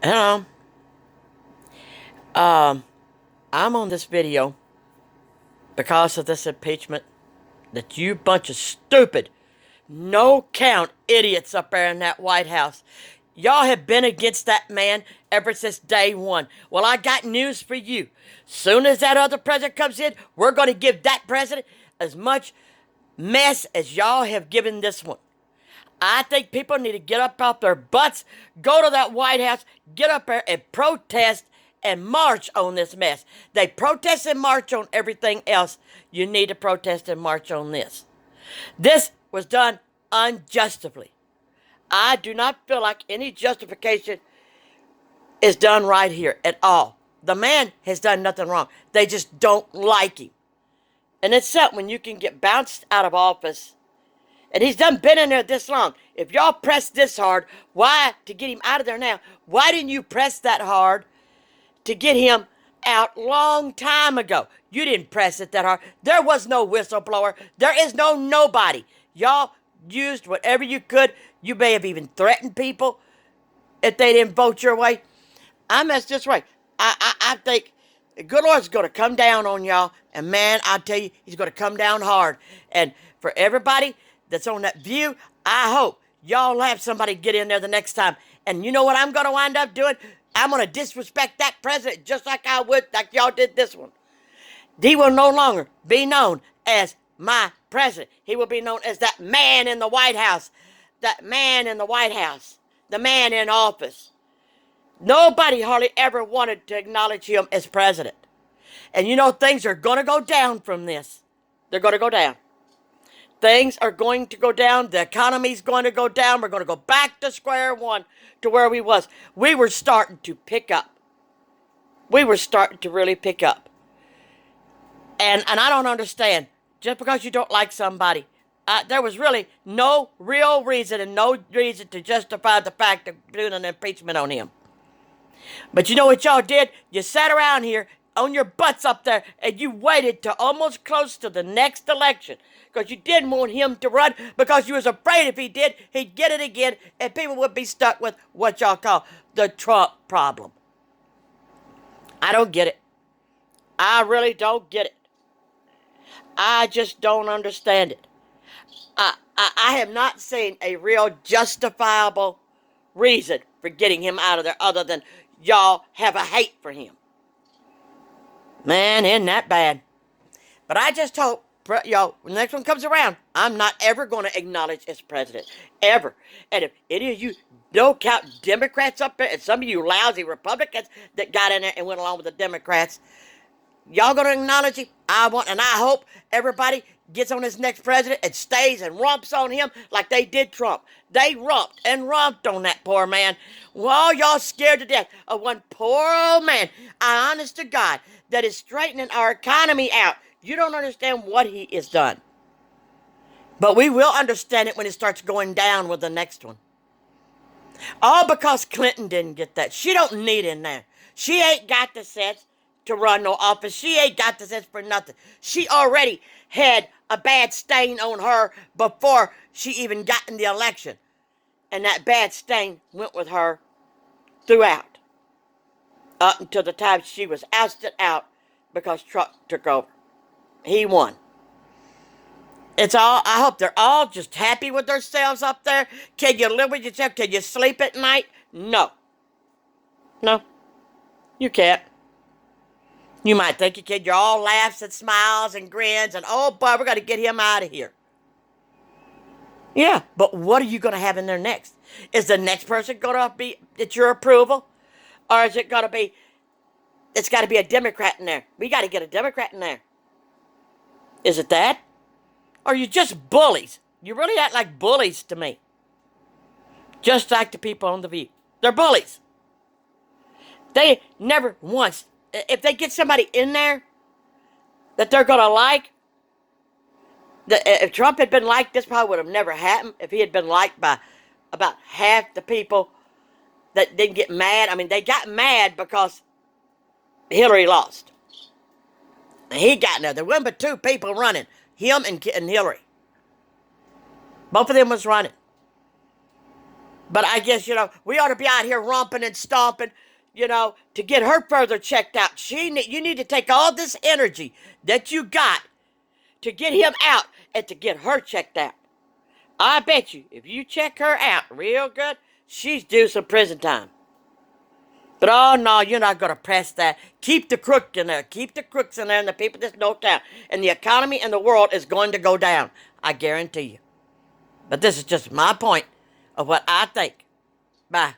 Hello. Um, I'm on this video because of this impeachment that you bunch of stupid, no count idiots up there in that White House. Y'all have been against that man ever since day one. Well, I got news for you. Soon as that other president comes in, we're going to give that president as much mess as y'all have given this one. I think people need to get up off their butts, go to that White House, get up there and protest and march on this mess. They protest and march on everything else. You need to protest and march on this. This was done unjustly. I do not feel like any justification is done right here at all. The man has done nothing wrong. They just don't like him. And it's something when you can get bounced out of office. And he's done been in there this long. If y'all pressed this hard, why, to get him out of there now, why didn't you press that hard to get him out long time ago? You didn't press it that hard. There was no whistleblower. There is no nobody. Y'all used whatever you could. You may have even threatened people if they didn't vote your way. I messed this way. I think the good Lord's going to come down on y'all. And man, I tell you, he's going to come down hard. And for everybody that's on that view, I hope y'all have somebody get in there the next time. And you know what I'm going to wind up doing? I'm going to disrespect that president just like I would, like y'all did this one. He will no longer be known as my president. He will be known as that man in the White House. That man in the White House. The man in office. Nobody hardly ever wanted to acknowledge him as president. And you know, things are going to go down from this. They're going to go down. Things are going to go down. The economy's going to go down. We're going to go back to square one to where we was. We were starting to pick up. We were starting to really pick up. And I don't understand. Just because you don't like somebody, there was really no real reason and no reason to justify the fact of doing an impeachment on him. But you know what y'all did? You sat around here on your butts up there and you waited to almost close to the next election because you didn't want him to run because you was afraid if he did, he'd get it again and people would be stuck with what y'all call the Trump problem. I don't get it. I really don't get it. I just don't understand it. I have not seen a real justifiable reason for getting him out of there other than y'all have a hate for him. Man, isn't that bad? But I just hope, y'all, when the next one comes around, I'm not ever going to acknowledge as president. Ever. And if any of you no count Democrats up there, and some of you lousy Republicans that got in there and went along with the Democrats, y'all going to acknowledge him? And I hope everybody gets on this next president and stays and romps on him like they did Trump. They romped and romped on that poor man. Well, y'all scared to death of one poor old man, honest to God, that is straightening our economy out. You don't understand what he has done. But we will understand it when it starts going down with the next one. All because Clinton didn't get that. She don't need in there. She ain't got the sense to run no office. She ain't got the sense for nothing. She already had a bad stain on her before she even got in the election. And that bad stain went with her throughout. Up until the time she was ousted out because Trump took over. He won. I hope they're all just happy with themselves up there. Can you live with yourself? Can you sleep at night? No. No. You can't. You might think you can. You're all laughs and smiles and grins and, oh boy, we're going to get him out of here. Yeah, but what are you going to have in there next? Is the next person going to be at your approval? Or is it going to be, it's got to be a Democrat in there? We got to get a Democrat in there. Is it that? Or are you just bullies? You really act like bullies to me. Just like the people on The View. They're bullies. They never once, if they get somebody in there that they're going to like, if Trump had been liked, this probably would have never happened. If he had been liked by about half the people that didn't get mad. I mean, they got mad because Hillary lost. And he got in there. There weren't but two people running. Him and Hillary. Both of them was running. But I guess, we ought to be out here romping and stomping, to get her further checked out. You need to take all this energy that you got to get him out and to get her checked out. I bet you, if you check her out real good, she's due some prison time. But oh no, you're not going to press that. Keep the crook in there. Keep the crooks in there and the people that's no down. And the economy and the world is going to go down. I guarantee you. But this is just my point of what I think. Bye.